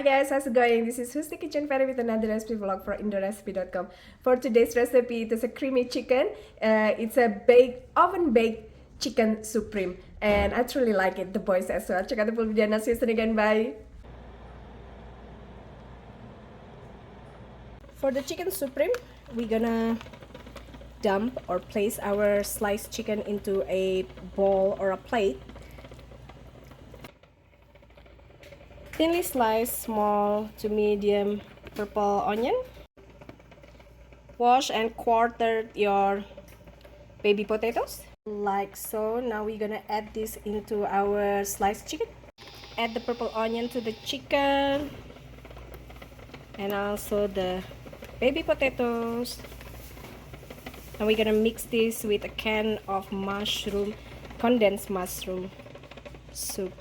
guys, how's it going? This is Who's the Kitchen Fairy with another recipe vlog for indorecipe.com. For today's recipe, it is a creamy chicken. It's a oven baked chicken supreme, and I truly like it. The boys as well. Check out the full video and I'll see you soon again. Bye. For the chicken supreme, we're gonna dump or place our sliced chicken into a bowl or a plate. Thinly sliced small to medium purple onion. Wash and quarter your baby potatoes like so. Now we're gonna add this into our sliced chicken. Add the purple onion to the chicken and also the baby potatoes. And we're gonna mix this with a can of condensed mushroom soup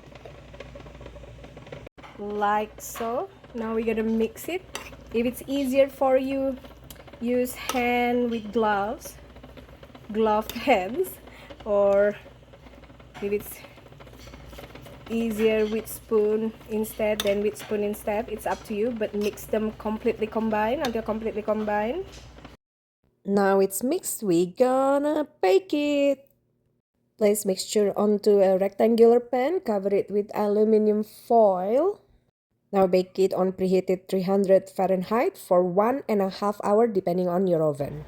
like so. Now we're gonna mix it. If it's easier for you, use hand with gloved hands, or if it's easier with spoon instead, then with spoon instead. It's up to you, but mix them completely combined until completely combined. Now it's mixed, we gonna bake it. Place mixture onto a rectangular pan, cover it with aluminum foil. Now bake it on preheated 300 Fahrenheit for 1.5 hours depending on your oven.